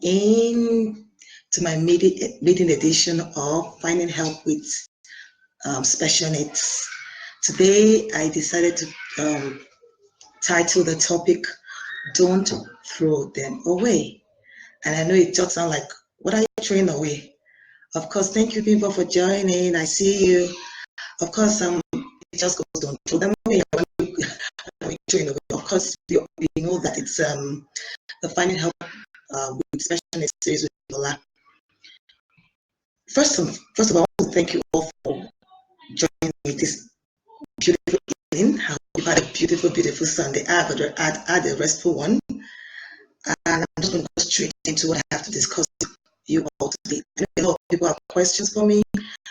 in to my maiden edition of Finding Help with Special Needs. Today, I decided to title the topic, Don't Throw Them Away. And I know it just sounds like, what are you throwing away? Of course, thank you people for joining. I see you. Of course, it just goes, don't throw them away. Of course, we know that it's the Finding Help with Special Needs series with Lola. First of all, I want to thank you all for joining me this beautiful evening. I hope you've had a beautiful, beautiful Sunday. I had a restful one. And I'm just going to go straight into what I have to discuss with you all today. I know a lot of people have questions for me,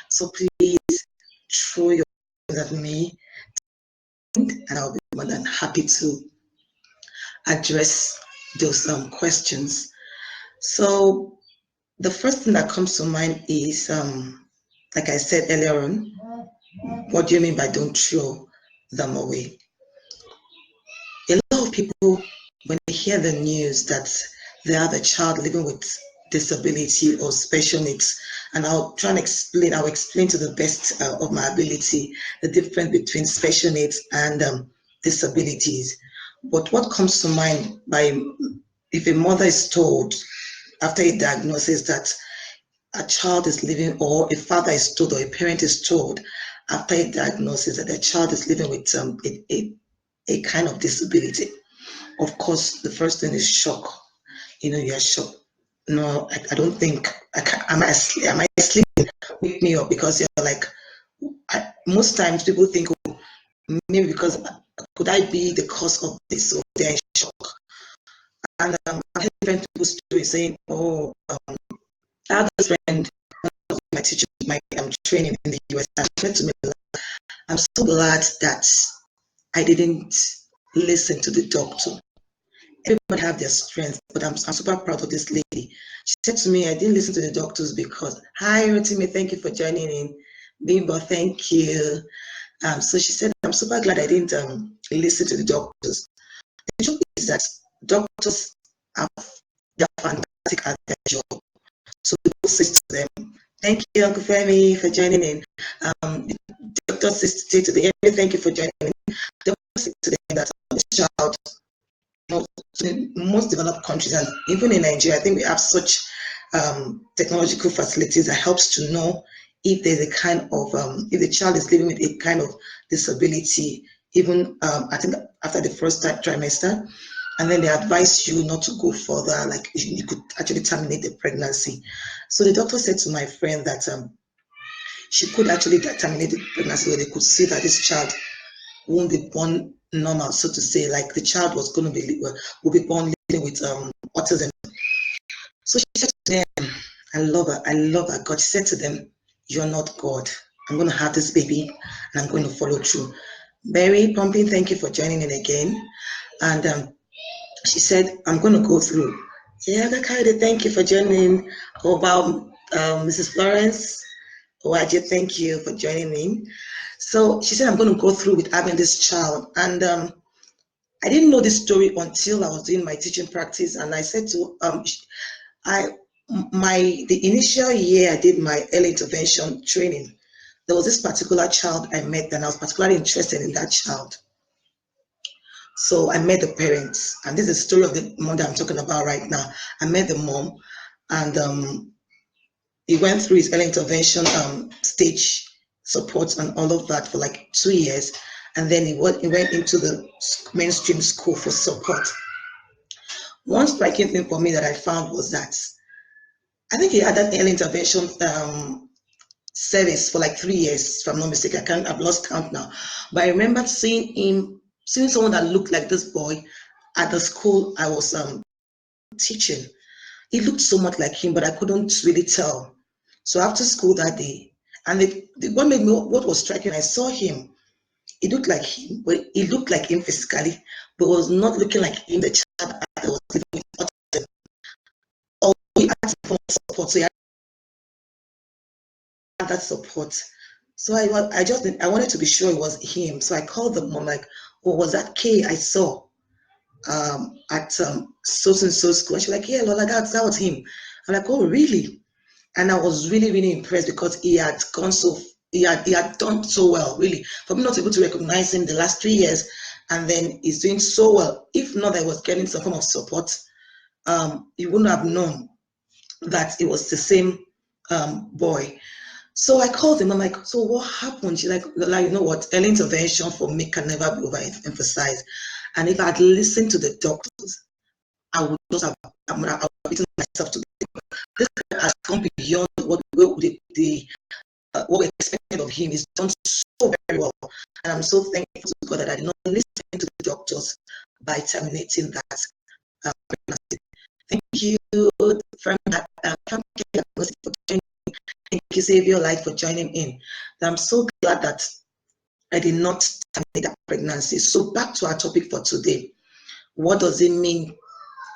so please throw your questions at me, and I'll be more than happy to address those questions. So the first thing that comes to mind is, like I said earlier on, what do you mean by don't throw them away? A lot of people, when they hear the news that they have a child living with disability or special needs, and I'll explain to the best of my ability the difference between special needs and disabilities. But what comes to mind if a mother is told after a diagnosis that a child is living, or a father is told, or a parent is told after a diagnosis that a child is living with a kind of disability, of course, the first thing is shock. You're shocked. No, I don't think I can. Am I sleeping? Wake me up, because you're like. Most times people think, oh, maybe because could I be the cause of this? So they're in shock. And I heard different people's stories saying, oh, I have this friend, my teacher, my training in the US, and she said to me, I'm so glad that I didn't listen to the doctor. Everybody have their strengths, but I'm super proud of this lady. She said to me, I didn't listen to the doctors because, hi, Rotimi, thank you for joining in. Bimbo, thank you. So she said, I'm super glad I didn't listen to the doctors. The truth is that doctors they're fantastic at their job. So people say to them, thank you, Uncle Femi, for joining in. The doctor says to them, thank you for joining in. The doctor says to them that this child, in most developed countries, and even in Nigeria, I think we have such technological facilities that helps to know if there's a kind of if the child is living with a kind of disability, even I think after the first trimester, and then they advise you not to go further, like you could actually terminate the pregnancy. So the doctor said to my friend that she could actually terminate the pregnancy, where they could see that this child won't be born normal, so to say, like the child was going to will be born living with autism. So she said to them, I love her God. She said to them, you're not God. I'm going to have this baby and I'm going to follow through. Mary Pumping, thank you for joining in again. And she said, I'm going to go through. Yeah, Kaide, thank you for joining. How about Mrs. Florence? Owaje, thank you for joining in. So she said, I'm going to go through with having this child. And I didn't know this story until I was doing my teaching practice. And I said to, the initial year I did my early intervention training, there was this particular child I met, and I was particularly interested in that child. So I met the parents, and this is the story of the mom that I'm talking about right now. I met the mom, and he went through his early intervention stage support and all of that for like 2 years, and then he went into the mainstream school for support. One striking thing for me that I found was that I think he had that early intervention service for like 3 years, if I'm not mistaken. I've lost count now, but I remember seeing someone that looked like this boy at the school I was teaching. He looked so much like him, but I couldn't really tell. So after school that day, and what was striking, I saw him. He looked like him, but he looked like him physically, but was not looking like him, the child that was living with autism. Although he had for support, so he had that support. So I wanted to be sure it was him. So I called the mom, like, oh, was that K I saw? at so and so school. And she's like, yeah, Lola, that was him. I'm like, oh, really? And I was really, really impressed because he had done so well, really. For me not able to recognize him the last 3 years, and then he's doing so well. If not, I was getting some form of support. You wouldn't have known that it was the same boy. So I called him. I'm like, so what happened? She's like, you know what? Early intervention for me can never be overemphasized. And if I had listened to the doctors, I would just have, I would have beaten myself to this has gone beyond what we expected of him. He's done so very well. And I'm so thankful to God that I did not listen to the doctors by terminating that pregnancy. Thank you, from for joining. Thank you, Savior Light, for joining in. And I'm so glad that I did not terminate that pregnancy. So back to our topic for today. What does it mean?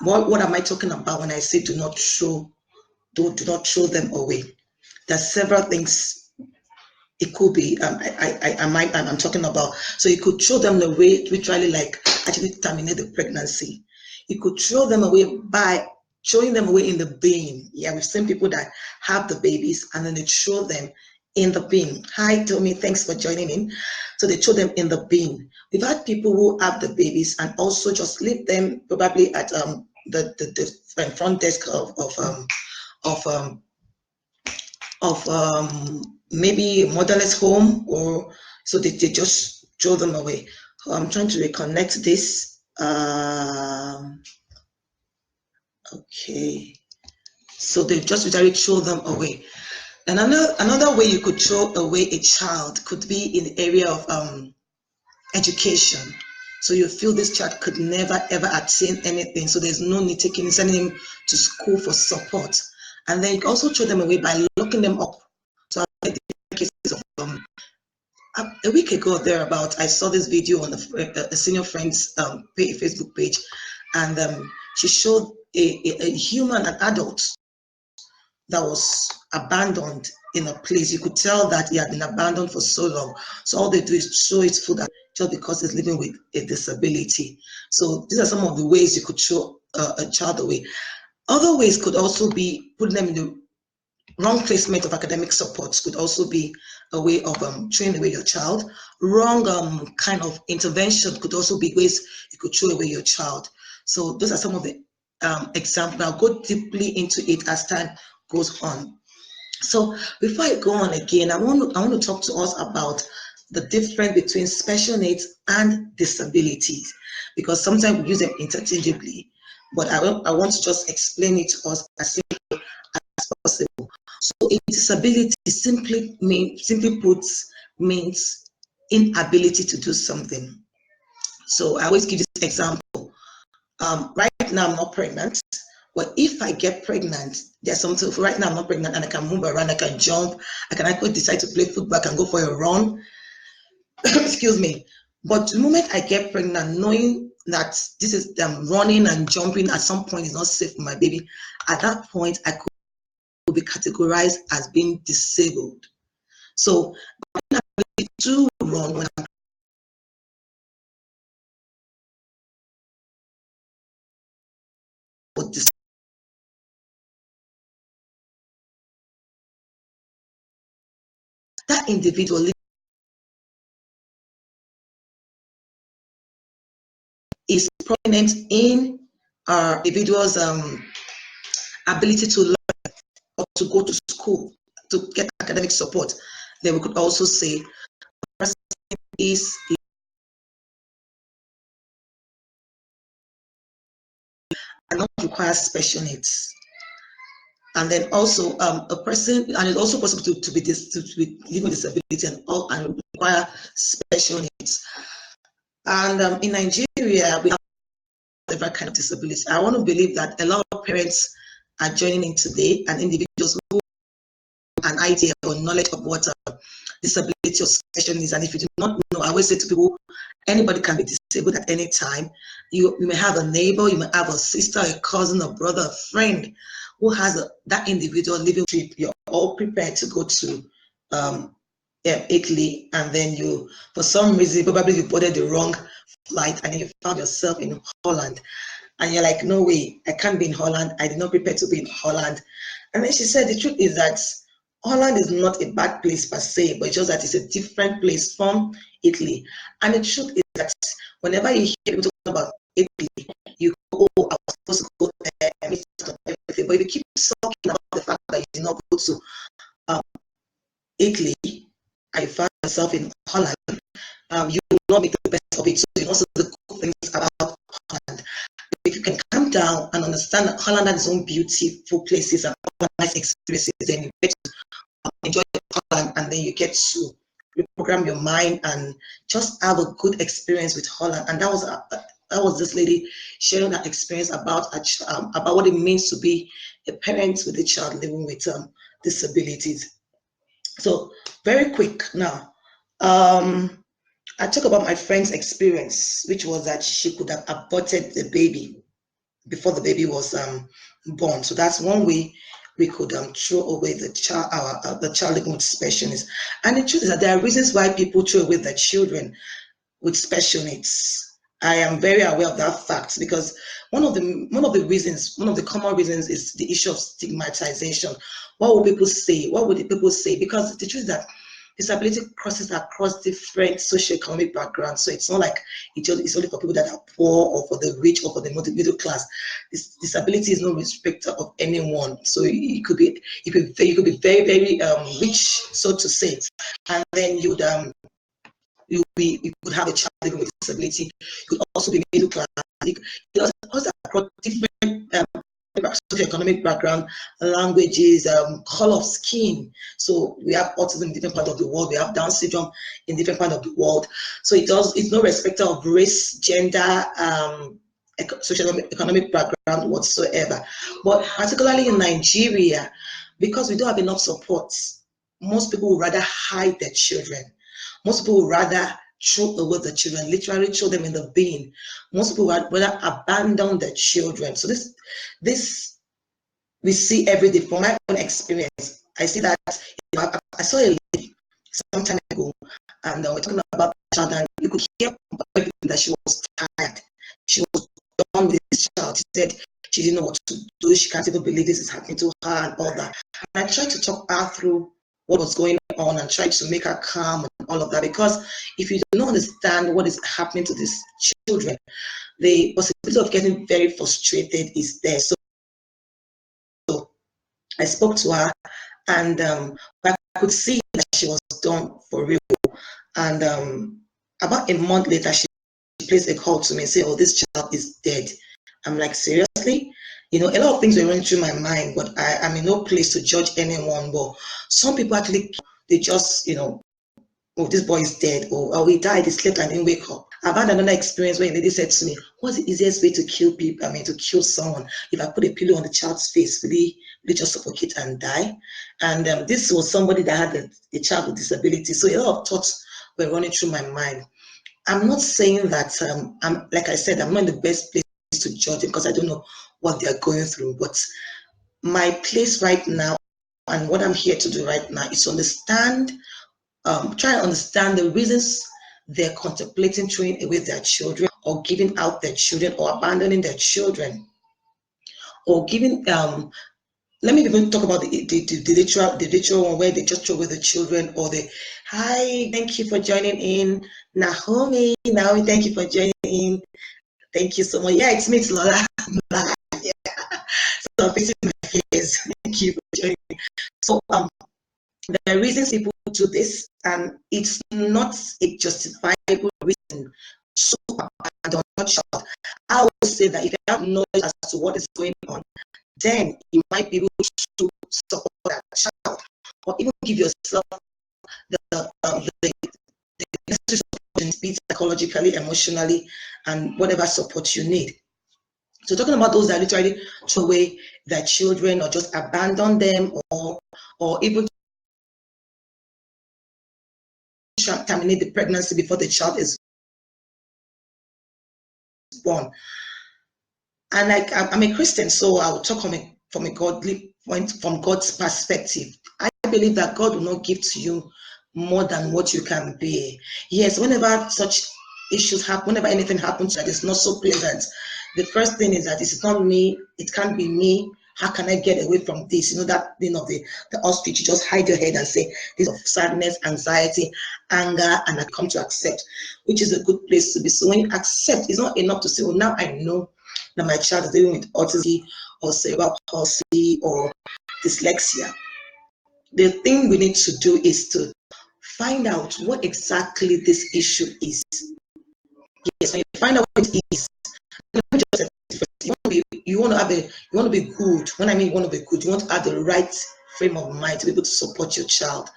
What am I talking about when I say do not throw them away? There's several things it could be. I'm talking about. So you could throw them away literally, like actually terminate the pregnancy. You could throw them away by throwing them away in the bin. Yeah, we've seen people that have the babies and then they throw them in the bin. Hi, Tommy, thanks for joining in. So they throw them in the bin. We've had people who have the babies and also just leave them probably at the front desk of maybe a motherless home, or so they just throw them away. I'm trying to reconnect this. Okay, so they just literally throw them away. And another way you could throw away a child could be in the area of education. So you feel this child could never ever attain anything, so there's no need sending him to school for support. And then you can also throw them away by locking them up. So I've had cases of a week ago thereabout, I saw this video on a senior friend's Facebook page, and she showed a human, an adult that was abandoned in a place. You could tell that he had been abandoned for so long. So all they do is throw his food just because he's living with a disability. So these are some of the ways you could throw a child away. Other ways could also be putting them in the wrong placement of academic supports, could also be a way of throwing away your child. Wrong kind of intervention could also be ways you could throw away your child. So those are some of the examples. I'll go deeply into it as time goes on. So before I go on again, I want to talk to us about the difference between special needs and disabilities, because sometimes we use them interchangeably, but I want to just explain it to us as simple as possible. So a disability simply means inability to do something. So I always give this example. Right now I'm not pregnant, but if I get pregnant, there's something. Right now I'm not pregnant and I can move around, I can jump, I can actually decide to play football, I can go for a run. Excuse me. But the moment I get pregnant, knowing that this is running and jumping at some point is not safe for my baby, at that point I could be categorized as being disabled. So my ability to run when I'm that individual is prominent in individual's ability to learn or to go to school to get academic support. Then we could also say the person is and not require special needs. And then also a person, and it's also possible to be living with disability and require special needs. And in Nigeria, we have different kind of disability. I want to believe that a lot of parents are joining in today, and individuals who have an idea or knowledge of what disability or special needs. And if you do not know, I always say to people, anybody can be disabled at any time. You may have a neighbor, you may have a sister, a cousin, a brother, a friend who has that individual living trip. You're all prepared to go to Italy, and then you, for some reason, probably you boarded the wrong flight, and then you found yourself in Holland, and you're like, no way, I can't be in Holland. I did not prepare to be in Holland. And then she said, the truth is that Holland is not a bad place per se, but just that it's a different place from Italy. And the truth is that whenever you hear people talking about Italy, you go, oh, I was supposed to go there and everything. But if you keep talking about the fact that you did not go to um, Italy, and you find yourself in Holland, you will not make the best of it. So you also the cool things about Holland. If you can calm down and understand that Holland has its own beautiful places and nice experiences, then you get to enjoy Holland, and then you get to reprogram your mind and just have a good experience with Holland. And that was this lady sharing her experience about what it means to be a parent with a child living with disabilities. So very quick now. I talk about my friend's experience, which was that she could have aborted the baby before the baby was born. So that's one way we could throw away the child living with special needs. And the truth is that there are reasons why people throw away their children with special needs. I am very aware of that fact because one of the common reasons is the issue of stigmatization. What will people say? What would the people say? Because the truth is that disability crosses across different socioeconomic backgrounds. So it's not like it's only for people that are poor or for the rich or for the middle class. This disability is no respecter of anyone. So you could be very very rich, so to say, and then you could have a child living with disability. You could also be middle class. It also across different socioeconomic background, languages, color of skin. So we have autism in different parts of the world. We have Down syndrome in different parts of the world. So it's no respecter of race, gender, social economic background whatsoever. But particularly in Nigeria, because we don't have enough support, most people would rather hide their children. Most people would rather throw away the children, literally throw them in the bin. Most people would rather abandon their children. So this we see every day from my own experience. I see that I saw a lady some time ago, and we're talking about the child, and you could hear that she was tired. She was done with this child. She said she didn't know what to do. She can't even believe this is happening to her and all that. And I tried to talk her through what was going on and tried to make her calm and all of that, because if you don't understand what is happening to these children, the possibility of getting very frustrated is there. So I spoke to her, and I could see that she was done for real. And about a month later, she placed a call to me and said, "Oh, this child is dead." I'm like, seriously? You know, a lot of things were running through my mind, but I'm in no place to judge anyone. But some people actually, they just, oh, this boy is dead, or oh, he died, he slept and didn't wake up. I've had another experience where a lady said to me, "What's the easiest way to kill people? I mean, to kill someone? If I put a pillow on the child's face, will he just suffocate and die?" And this was somebody that had a child with disability. So a lot of thoughts were running through my mind. I'm not saying that, I'm like I said, I'm not in the best place to judge it because I don't know what they're going through. But my place right now and what I'm here to do right now is to understand, try and understand the reasons they're contemplating throwing away their children or giving out their children or abandoning their children or giving let me even talk about the literal one where they just throw away the children, or the hi, thank you for joining in. Naomi, thank you for joining in. Thank you so much. Yeah, it's me, it's Lola. Yeah. So I'm facing my face. Thank you for joining. So there are reasons people do this, and it's not a justifiable reason. So abandon your child. I would say that if you have knowledge as to what is going on, then you might be able to support that child, or even give yourself the necessary support, psychologically, emotionally, and whatever support you need. So talking about those that literally throw away their children or just abandon them, or even terminate the pregnancy before the child is born. And I'm a Christian, so I will talk from a godly point, from God's perspective. I believe that God will not give to you more than what you can bear. Yes, whenever such issues happen, whenever anything happens that is not so pleasant, the first thing is that it's not me, it can't be me. How can I get away from this? You know, that thing of the ostrich, you just hide your head and say, this of sadness, anxiety, anger, and I come to accept, which is a good place to be. So when you accept, it's not enough to say, well, now I know that my child is dealing with autism or cerebral palsy or dyslexia. The thing we need to do is to find out what exactly this issue is. Yes, when you find out what it is, you want to have a you want to be good. When I mean you want to be good, you want to have the right frame of mind to be able to support your child.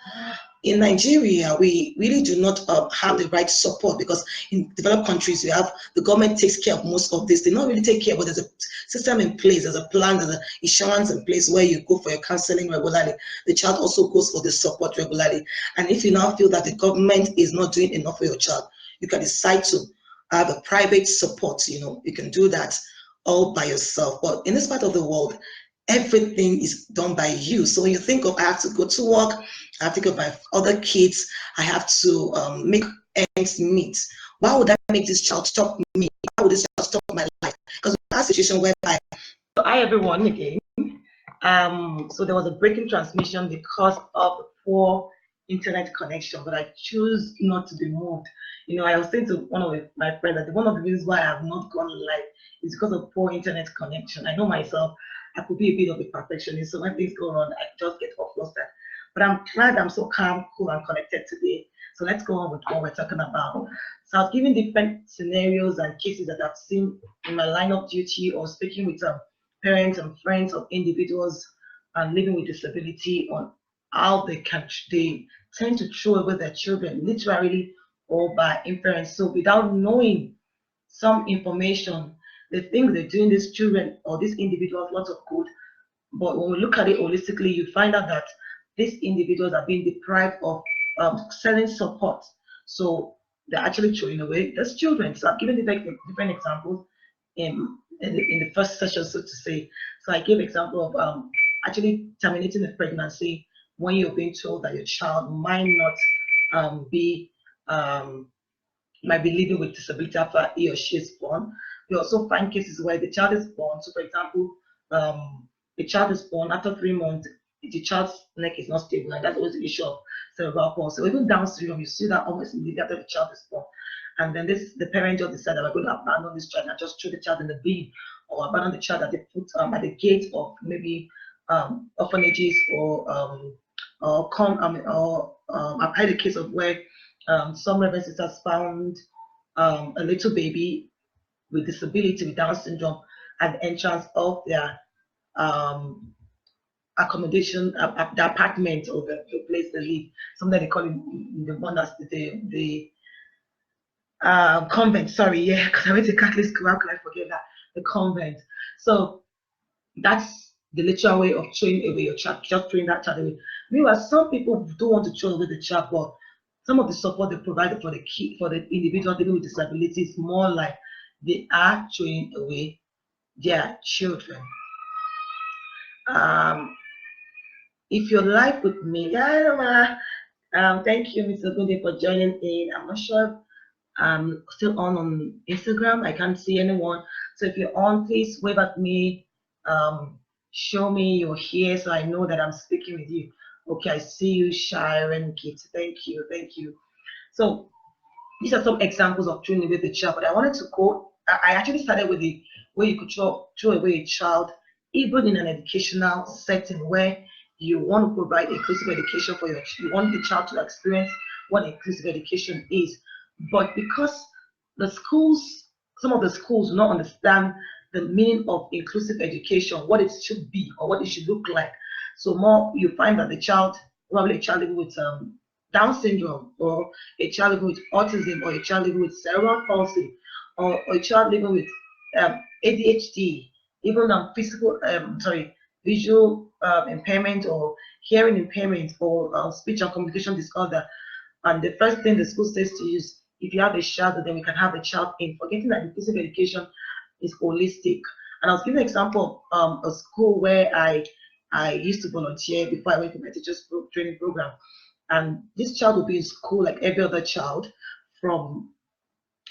In Nigeria, we really do not have the right support, because in developed countries, we have the government takes care of most of this. They don't really take care, but there's a system in place, there's a plan, there's an insurance in place where you go for your counseling regularly. The child also goes for the support regularly. And if you now feel that the government is not doing enough for your child, you can decide to have a private support. You know, you can do that all by yourself. But in this part of the world, everything is done by you. So when you think of, I have to go to work, I have to think of my other kids, I have to make ends meet. Why would I make this child stop me? Why would this child stop my life? Because we have a situation whereby. So hi everyone again. So there was a breaking transmission because of the poor internet connection, but I choose not to be moved. You know, I was saying to one of my friends that one of the reasons why I have not gone live is because of poor internet connection. I know myself, I could be a bit of a perfectionist, so when things go wrong, I just get off flustered. But I'm glad I'm so calm, cool, and connected today. So let's go on with what we're talking about. So I've given different scenarios and cases that I've seen in my line of duty or speaking with parents and friends of individuals living with disability on how they tend to throw away their children, literally or by inference. So without knowing some information, they think they're doing these children or these individuals lots of good. But when we look at it holistically, you find out that these individuals are being deprived of certain support. So they're actually throwing away those children. So I've given different examples in the first session, so to say. So I gave example of actually terminating a pregnancy when you're being told that your child might not might be living with disability after he or she is born. We also find cases where the child is born. So, for example, the child is born after 3 months, the child's neck is not stable, and that's always the issue of cerebral palsy. So, even Down syndrome, you see that almost immediately after the child is born. And then the parent just decided we're going to abandon this child and just throw the child in the bin, or abandon the child at the at the gate of maybe orphanages I've had a case of where some Reverend sisters found a little baby with disability with Down syndrome at the entrance of their accommodation, the apartment or the place they live. Something they call it the one that's the convent. Sorry, yeah, because I went to Catholic school. How can I forget that? The convent. So that's the literal way of throwing away your child, just throwing that child away. Meanwhile, some people do want to throw away the child, but some of the support they provided for the individual living with disabilities more like they are throwing away their children. If you're live with me, thank you, Mr. Gunde, for joining in. I'm not sure I'm still on Instagram. I can't see anyone. So if you're on, please wave at me. Show me you're here so I know that I'm speaking with you. Okay, I see you, Sharon Kit. Thank you, thank you. So these are some examples of throwing away the child, but I wanted to go. I actually started with the way you could throw away a child, even in an educational setting where you want to provide inclusive education for you want the child to experience what inclusive education is. But because some of the schools do not understand the meaning of inclusive education, what it should be or what it should look like. So more you find that the child, probably a child living with Down syndrome, or a child living with autism, or a child living with cerebral palsy, or a child living with ADHD, even visual impairment, or hearing impairment, or speech and communication disorder. And the first thing the school says to you is, if you have a child, then we can have a child in. Forgetting that inclusive education is holistic. And I was giving an example of a school where I used to volunteer before I went to my teachers training program. and this child will be in school like every other child from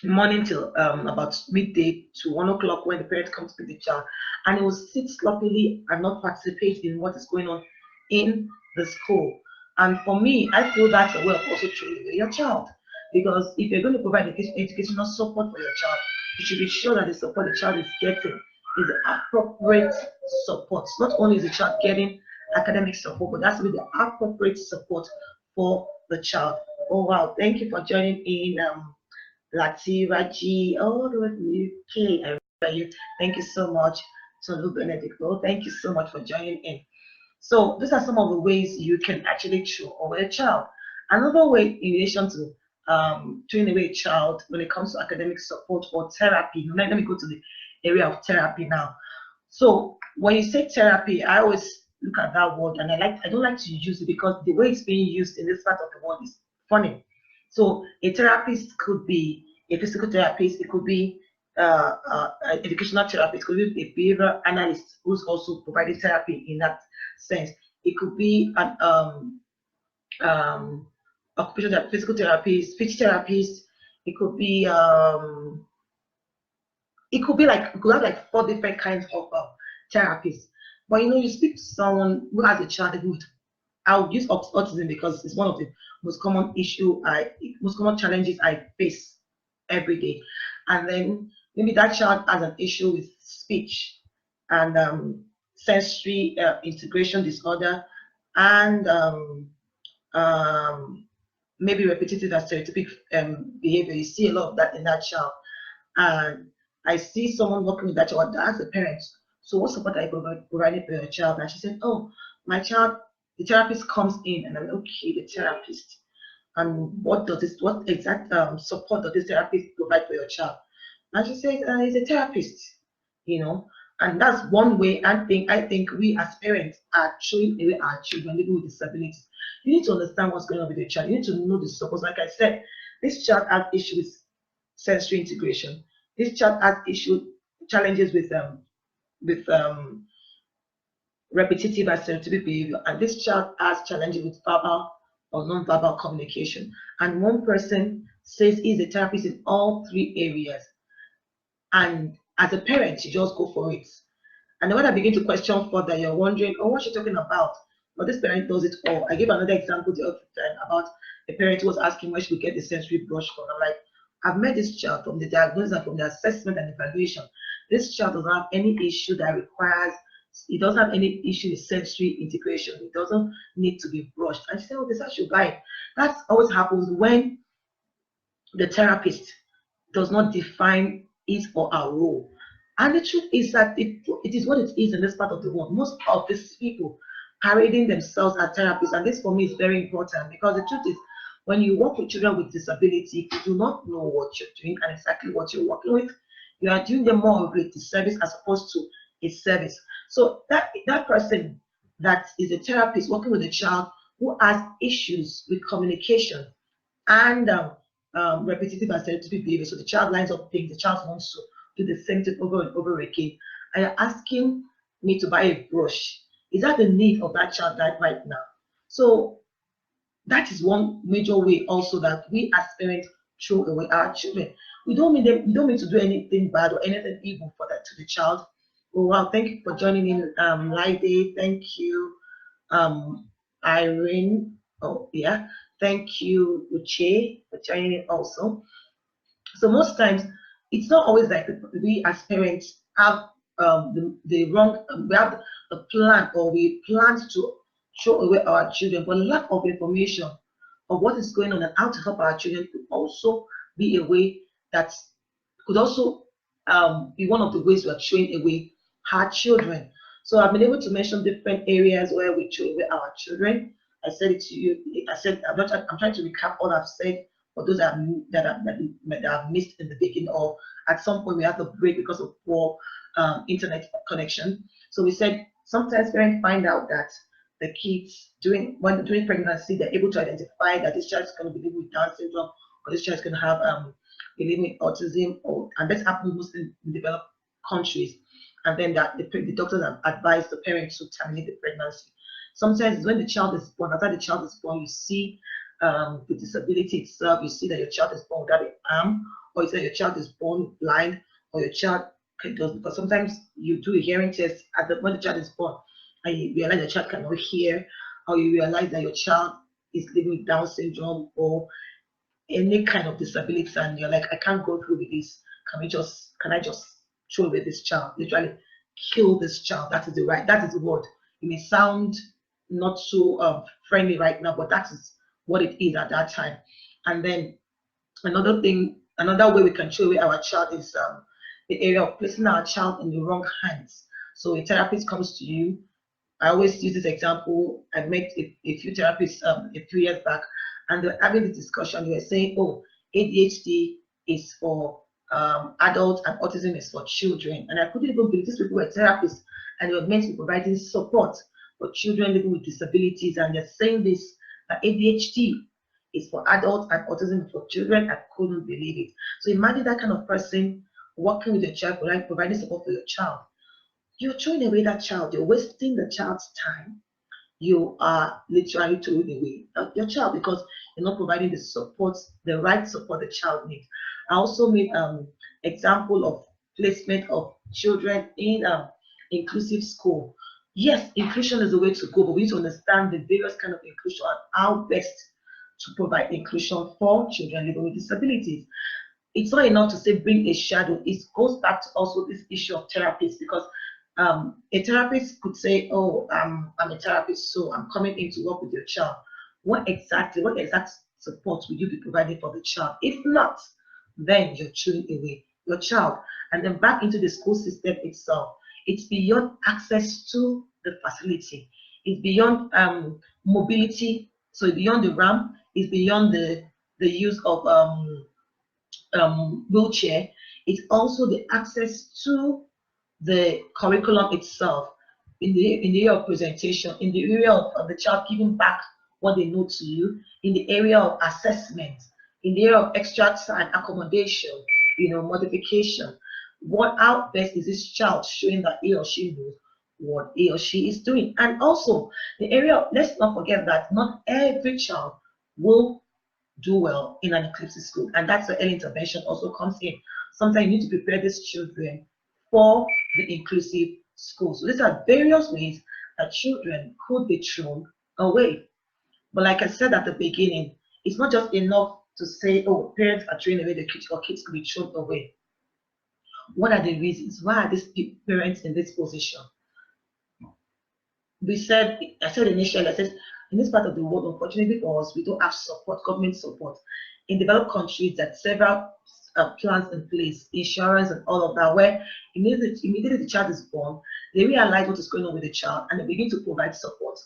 morning till about midday to 1 o'clock when the parents come to pick the child, and he will sit sloppily and not participate in what is going on in the school. And for me, I feel that's a way of also training your child, because if you're going to provide educational support for your child, you should be sure that the support the child is getting is appropriate support. Not only is the child getting academic support, but that's with the appropriate support for the child. Oh wow, thank you for joining in. Latifa G, all the way from the UK. I remember you. Thank you so much. Tolu Benedicto, thank you so much for joining in. So these are some of the ways you can actually show over a child. Another way in relation to training away a child when it comes to academic support or therapy. Let me go to the area of therapy now. So when you say therapy, I always look at that word and I don't like to use it because the way it's being used in this part of the world is funny. So a therapist could be a physical therapist, it could be an educational therapist, it could be a behavioral analyst who's also providing therapy in that sense. It could be an occupational physical therapist, speech therapist. It could be like you could have like 4 different kinds of therapies. But you speak to someone who has a child with, I'll use autism because it's one of the most common challenges I face every day. And then maybe that child has an issue with speech and sensory integration disorder, and maybe repetitive and stereotypic behavior. You see a lot of that in that child. And I see someone working with that child, as a parent. So what support are you providing for your child? And she said, oh, my child, the therapist comes in, and I'm like, okay, the therapist. And what exact support does this therapist provide for your child? And she said, he's a therapist, you know. And that's one way I think we as parents are showing away our children living with disabilities. You need to understand what's going on with your child. You need to know the support. Like I said, this child has issues with sensory integration. This child has challenges with repetitive and stereotypic behavior, and this child has challenges with verbal or non-verbal communication. And one person says he's a therapist in all 3 areas, and as a parent, you just go for it. And then when I begin to question further, you're wondering, oh, what's she talking about? But this parent does it all. I gave another example the other time about a parent who was asking where she would get the sensory brush from. I'm like, I've met this child from the diagnosis and from the assessment and evaluation. This child doesn't have any issue that requires, he doesn't have any issue with sensory integration. It doesn't need to be brushed. And she said, oh, this I should buy it. That always happens when the therapist does not define his or her role. And the truth is that it is what it is in this part of the world. Most of these people parading themselves as therapists, and this for me is very important, because the truth is, when you work with children with disability, you do not know what you're doing and exactly what you're working with. You are doing them more of a disservice as opposed to a service. So that person that is a therapist working with a child who has issues with communication and repetitive and stereotypic behavior. So the child lines up things, the child wants to do the same thing over and over again. And you're asking me to buy a brush. Is that the need of that child right now? So that is one major way also that we as parents throw away our children. We don't mean to do anything bad or anything evil for that to the child. Oh wow, thank you for joining in, Lide. Thank you, Irene. Oh yeah, thank you, Uche, for joining in also. So most times, it's not always like we as parents have the wrong, we have the plan, or we plan to throw away our children, but lack of information of what is going on and how to help our children could also be a way that could also be one of the ways we are throwing away our children. So I've been able to mention different areas where we throw away our children. I said it to you. I said I'm trying to recap all I've said for those that have missed in the beginning, or at some point we have to break because of poor internet connection. So we said sometimes parents find out that the kids during pregnancy, they're able to identify that this child is going to be living with Down syndrome, or this child is going to have living with autism, and that's happening mostly in developed countries. and then that the doctors have advised the parents to terminate the pregnancy. Sometimes when the child is born, after the child is born, you see the disability itself. You see that your child is born without an arm, or you say your child is born blind, or your child does, because sometimes you do a hearing test when the child is born, and you realize the child cannot hear, or you realize that your child is living with Down syndrome or any kind of disability, and you're like, I can't go through with this. Can I just throw away this child? Literally kill this child. That is the word. It may sound not so friendly right now, but that is what it is at that time. And then another way we can throw away our child is the area of placing our child in the wrong hands. So a therapist comes to you. I always use this example. I met a few therapists a few years back, and they're having this discussion. They were saying, "Oh, ADHD is for adults and autism is for children." And I couldn't even believe these people were therapists, and they were meant to be providing support for children living with disabilities. And they're saying this, that ADHD is for adults and autism is for children. I couldn't believe it. So imagine that kind of person working with your child, providing support for your child. You're throwing away that child. You're wasting the child's time. You are literally throwing away your child because you're not providing the right support the child needs. I also made example of placement of children in inclusive school. Yes, inclusion is the way to go, but we need to understand the various kind of inclusion and how best to provide inclusion for children living with disabilities. It's not enough to say bring a shadow. It goes back to also this issue of therapists, because a therapist could say, "Oh, I'm a therapist, so I'm coming in to work with your child." What exact support will you be providing for the child? If not, then you're throwing away your child. And then back into the school system itself. It's beyond access to the facility. It's beyond mobility. So it's beyond the ramp. It's beyond the use of wheelchair. It's also the access to the curriculum itself, in the area of presentation, in the area of the child giving back what they know to you, in the area of assessment, in the area of extra time, accommodation, modification. How best is this child showing that he or she knows what he or she is doing? And also the area of, let's not forget that not every child will do well in an inclusive school, and that's where early intervention also comes in. Sometimes you need to prepare these children for the inclusive school. So these are various ways that children could be thrown away. But like I said at the beginning, it's not just enough to say, "Oh, parents are throwing away the kids," or kids could be thrown away. What are the reasons? Why are these parents in this position? I said initially, I said, in this part of the world, unfortunately for us, we don't have support, government support. In developed countries, there are several plans in place, insurance and all of that, where immediately the child is born, they realize what is going on with the child and they begin to provide support.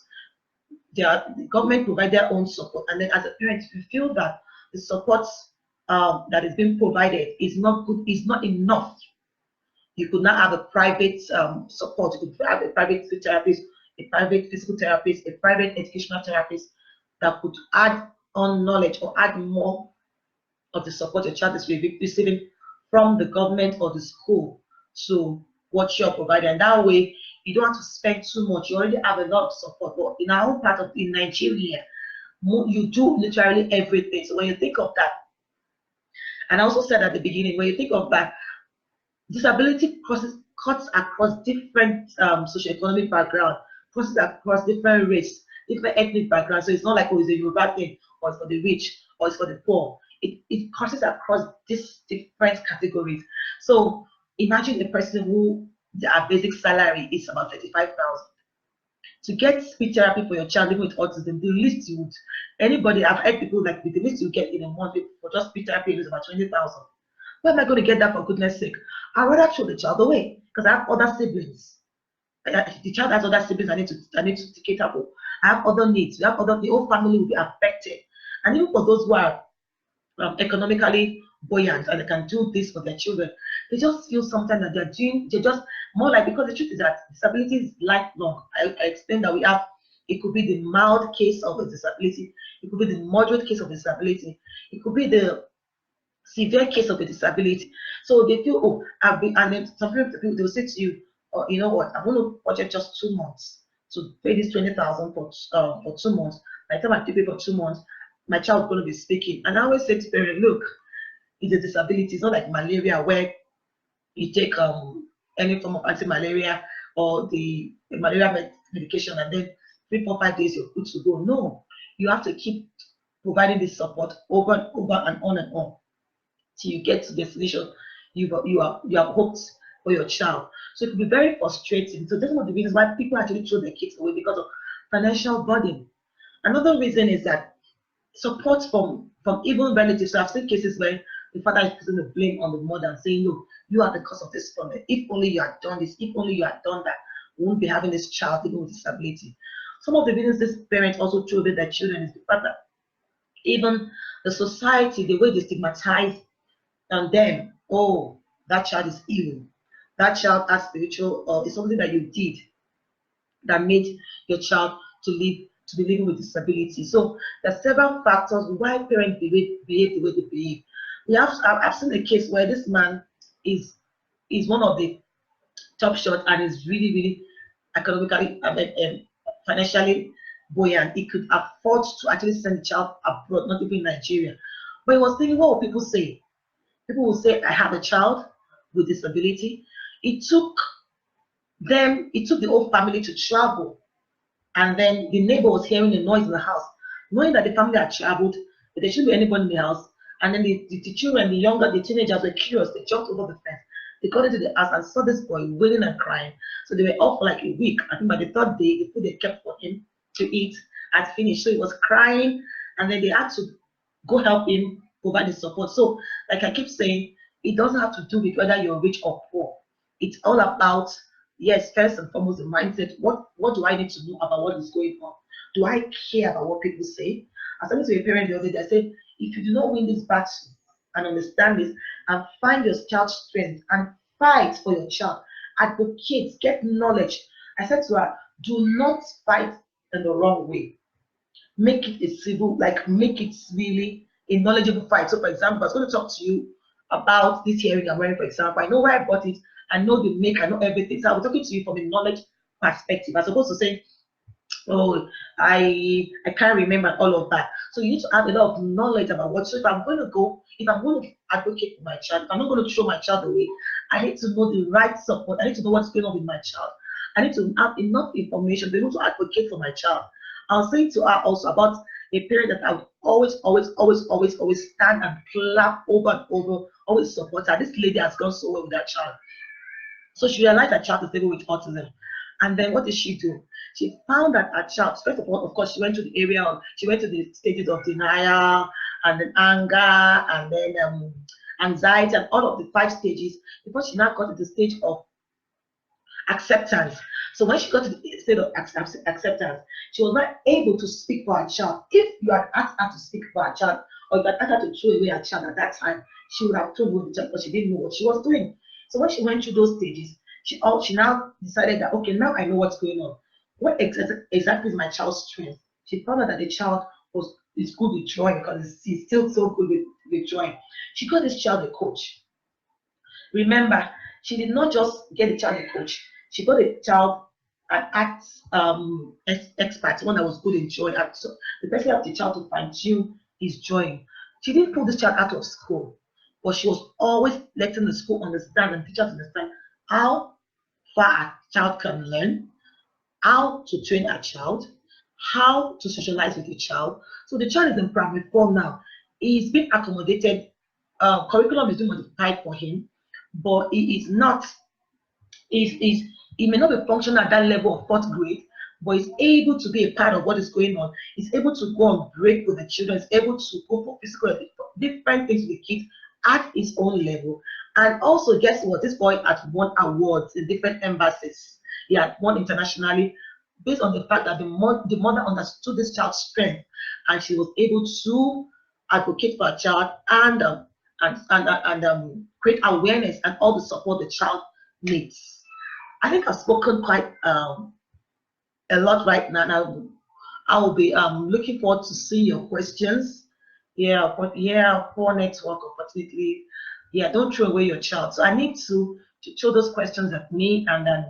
The government provide their own support, and then as a parent, if you feel that the support that is being provided is not good, is not enough, you could not have a private support. You could have a private therapist, a private physical therapist, a private educational therapist that could add on knowledge or add more of the support your child is receiving from the government or the school to what you're providing. And that way, you don't have to spend too much. You already have a lot of support. But in our own part of in Nigeria, you do literally everything. So when you think of that, and I also said at the beginning, when you think of that, disability cuts across different socioeconomic background, crosses across different race, different ethnic backgrounds. So it's not like, oh, it's a Yoruba thing, or it's for the rich, or it's for the poor. It crosses across these different categories. So imagine a person who their basic salary is about 35,000. To get speech therapy for your child living with autism, the least you would, anybody, I've heard people like the least you get in a month for just speech therapy is about 20,000. Where am I going to get that, for goodness sake? I'd rather throw the child away because I have other siblings. The child has other siblings I need to cater for. I have other needs. The whole family will be affected. And even for those who are economically buoyant and they can do this for their children, they just feel sometimes that they're just more like, because the truth is that disability is lifelong. I explained that it could be the mild case of a disability, it could be the moderate case of disability, it could be the severe case of a disability. So they feel, oh, I've been, and then some people they'll say to you, or you know what, I'm going to budget just 2 months to pay this 20,000 for 2 months. By the time I pay for 2 months, my child is going to be speaking. And I always say to parents, look, it's a disability. It's not like malaria where you take any form of anti-malaria or the malaria medication, and then 3, 4, 5 days you're good to go. No, you have to keep providing this support over and over and on till you get to destination you have hoped for your child. So it could be very frustrating. So that's one of the reasons why people actually throw their kids away, because of financial burden. Another reason is that support from even relatives. So I've seen cases where the father is putting the blame on the mother and saying, "No, you are the cause of this problem. If only you had done this, if only you had done that, we won't be having this child even with disability." Some of the reasons these parents also throw away their children is the fact that even the society, the way they stigmatize on them, oh, that child is evil, that child has spiritual, or is something that you did that made your child to be living with disability. So there are several factors why parents behave the way they behave. I've seen a case where this man is one of the top shots and is really economically, financially buoyant. He could afford to actually send the child abroad, not even Nigeria. But he was thinking, what will people say? People will say, I have a child with disability. It took the whole family to travel. And then the neighbor was hearing a noise in the house, knowing that the family had traveled, that there shouldn't be anybody in the house. And then the children, the teenagers were curious. They jumped over the fence. They got into the house and saw this boy wailing and crying. So they were off for like a week. I think by the third day, the food they kept for him to eat had finished. So he was crying, and then they had to go help him provide the support. So, like I keep saying, it doesn't have to do with whether you're rich or poor. It's all about, yes, first and foremost, the mindset. What do I need to know about what is going on? Do I care about what people say? I was talking to a parent the other day. I said, if you do not win this battle and understand this and find your child's strength and fight for your child, advocate, get knowledge. I said to her, do not fight in the wrong way. Make it a civil, like make it really a knowledgeable fight. So, for example, I was going to talk to you about this earring I'm wearing, for example. I know where I bought it, I know the make, I know everything. So I was talking to you from a knowledge perspective, as opposed to saying, oh, I can't remember all of that. So you need to have a lot of knowledge about what. So if I'm going to advocate for my child, if I'm not going to throw my child away, I need to know the right support. I need to know what's going on with my child. I need to have enough information to be able to advocate for my child. I was saying to her also about a parent that I would always stand and clap over and over, always support her. This lady has gone so well with that child. So she realized that child is living with autism. And then what did she do? She found that her child, first of all, of course, she went to the stages of denial and then anger and then anxiety and all of the 5 stages before she now got to the stage of acceptance. So when she got to the state of acceptance, she was not able to speak for her child. If you had asked her to speak for her child, or you had asked her to throw away her child at that time, she would have told the child, but she didn't know what she was doing. So when she went through those stages, she now decided that, okay, now I know what's going on. What exactly is my child's strength? She found out that the child is good with drawing because he's still so good with drawing. She got this child a coach. Remember, she did not just get the child a coach. She got a child an art expert, one that was good in drawing. And so the person helped the child to fine-tune his drawing. She didn't pull this child out of school, but she was always letting the school understand and teachers understand how far a child can learn, how to train a child, how to socialize with the child. So the child is in primary 4 now. He's been accommodated. Curriculum is being modified for him, but he is not. He may not be functioning at that level of 4th grade, but he's able to be a part of what is going on. He's able to go on break with the children. He's able to go for physical different things with the kids at his own level. And also, guess what? This boy had won awards in different embassies. He had won internationally based on the fact that the mother understood this child's strength and she was able to advocate for a child and create awareness and all the support the child needs. I think I've spoken quite a lot right now. Now I will be looking forward to see your questions. Yeah, but yeah, poor network, unfortunately. Yeah, don't throw away your child. So I need to throw those questions at me, and then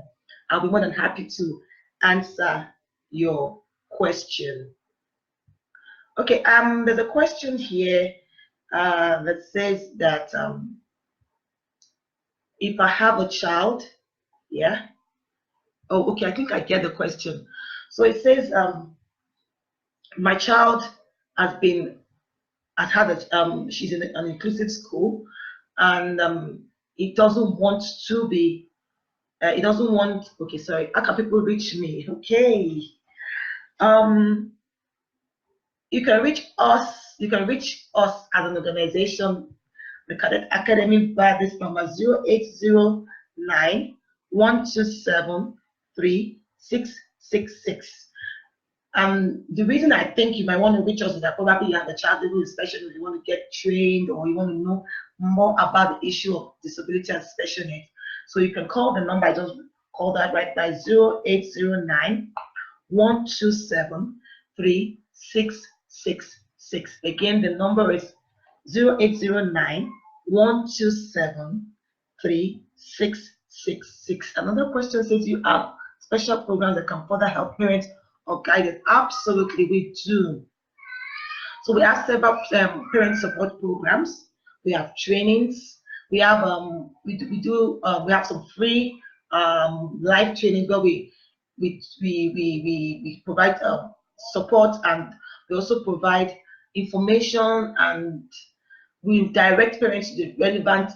I'll be more than happy to answer your question. Okay, there's a question here that says that if I have a child, yeah. Oh, okay, I think I get the question. So it says my child has been has had she's in an inclusive school, and it doesn't want to be. It doesn't want. Okay, sorry. How can people reach me? Okay. Um, you can reach us. You can reach us as an organization, the Cadet Academy, by this number 0809-127-3666. The reason I think you might want to reach us is that probably you have a child with special needs, you want to get trained, or you want to know more about the issue of disability and special needs. So you can call the number I just called that right by 0809-127-3666. Again, the number is 0809-127-3666. Another question says, you have special programs that can further help parents or guided? Absolutely, we do. So we have several parent support programs. We have trainings. We have we have some free live training where we provide support, and we also provide information, and we direct parents to the relevant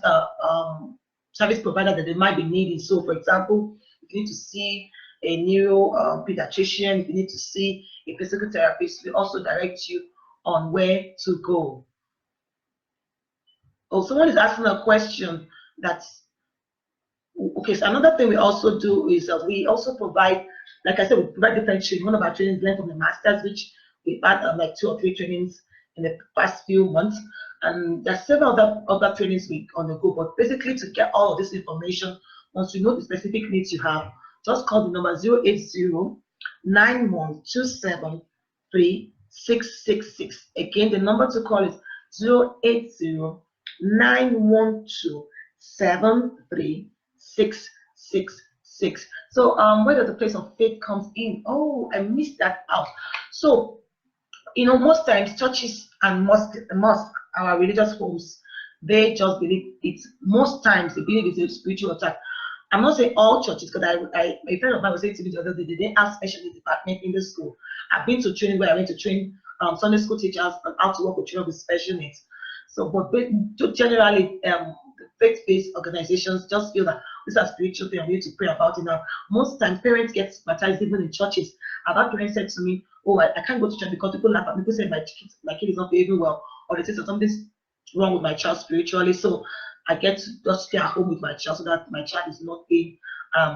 service provider that they might be needing. So, for example, if you need to see a neuro pediatrician, if you need to see a physical therapist, we also direct you on where to go. Oh, someone is asking a question that's okay. So another thing we also do is we also provide, like I said, we provide different training. One of our trainings learned from the masters, which we've had like 2 or 3 trainings in the past few months, and there's several other trainings we on the go. But basically, to get all of this information, once you know the specific needs you have, just call the number 080-9127-3666. Again, the number to call is 080-9127-3666. So where does the place of faith comes in? Oh, I missed that out. So most times churches and mosques our religious homes, they just believe it's, most times they believe it's a spiritual attack. I'm not saying all churches, because a friend of mine was saying to me the other day, they didn't have special needs department in the school. I've been to training where I went to train Sunday school teachers on how to work with children with special needs. So, but generally, the faith-based organizations just feel that this is a spiritual thing, I need to pray about it now. Most times, parents get baptized even in churches. Our parents said to me, "Oh, I can't go to church because people laugh at me. People say my kid is not behaving well, or they say something's wrong with my child spiritually. So I get to just stay at home with my child so that my child is not being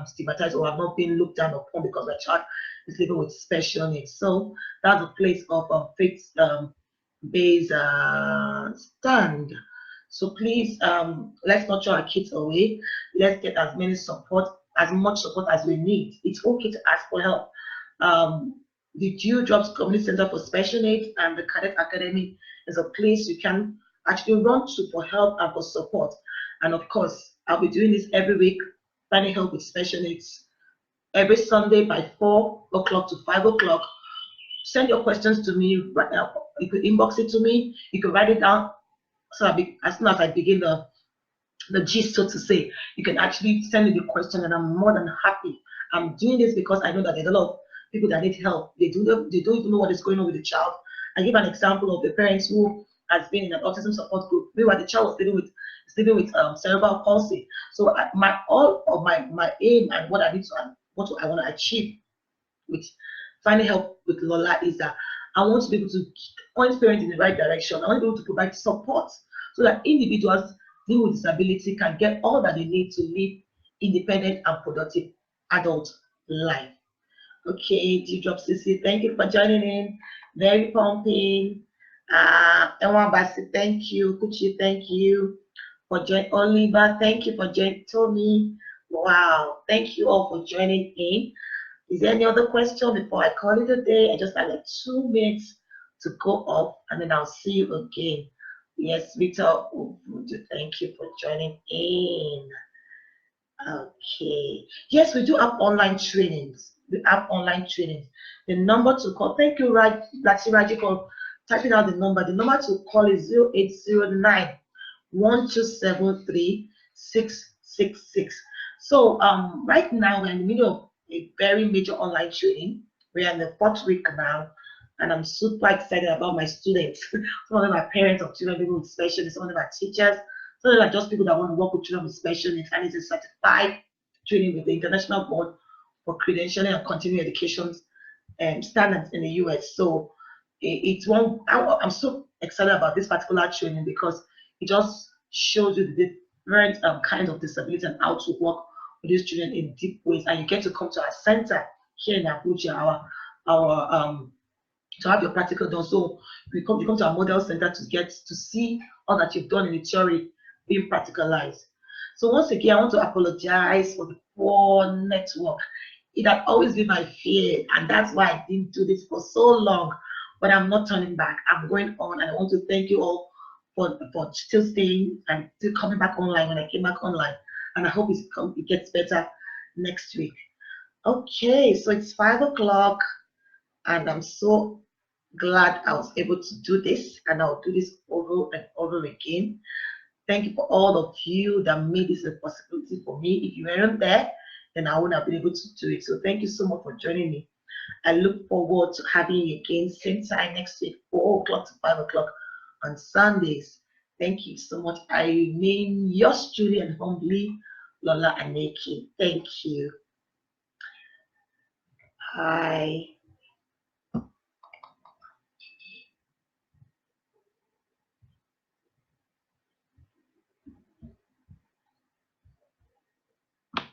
stigmatized, or I'm not being looked down upon because my child is living with special needs." So that's a place of faith-based stand. So please, let's not throw our kids away. Let's get as much support as we need. It's okay to ask for help. The Dewdrops Community Center for Special Needs and the Cadet Academy is a place you can actually run to for help and for support. And of course, I'll be doing this every week, finding help with special needs. Every Sunday by 4 o'clock to 5 o'clock. Send your questions to me right now. You could inbox it to me. You can write it down. So as soon as I begin the gist, so to say, you can actually send me the question, and I'm more than happy. I'm doing this because I know that there's a lot of people that need help. They don't even know what is going on with the child. I give an example of the parents who has been in an autism support group where the child was living with cerebral palsy. So my aim and what I need to and what I want to achieve with finding help with Lola is that I want to be able to point parents in the right direction. I want to be able to provide support so that individuals dealing with disability can get all that they need to live independent and productive adult life. Okay, Dewdrop Sissy, thank you for joining in. Very pumping. Ewan Bassi, thank you. Kuchi, thank you for joining. Oliver, thank you for joining. Tony, wow, thank you all for joining in. Is there any other question before I call it a day? I just have like 2 minutes to go off, and then I'll see you again. Yes, Victor, thank you for joining in. Okay. Yes, we do have online trainings. We have online trainings. The number to call, thank you, Raji, for typing out the number. The number to call is 0809 1273666. So right now we're in the middle of a very major online training. We are in the fourth week now, and I'm super excited about my students. Some of them are parents of children living with special needs, some of them are teachers, some of them are just people that want to work with children with special needs, and it's a certified training with the International Board for Credentialing and Continuing Education standards in the US. So it's one. I'm so excited about this particular training because it just shows you the different kinds of disability and how to work with these children in deep ways. And you get to come to our center here in Abuja, our to have your practical done. So you come to our model center to get to see all that you've done in the theory being practicalized. So once again, I want to apologize for the poor network. It had always been my fear, and that's why I didn't do this for so long. But I'm not turning back. I'm going on, and I want to thank you all for still staying and still coming back online when I came back online. And I hope it gets better next week. Okay, so it's 5 o'clock, and I'm so glad I was able to do this, and I'll do this over and over again. Thank you for all of you that made this a possibility for me. If you weren't there, then I wouldn't have been able to do it. So thank you so much for joining me. I look forward to having you again same time next week, 4 o'clock to 5 o'clock on Sundays. Thank you so much. I remain yours truly and humbly, Lola Aneki. Thank you. Bye.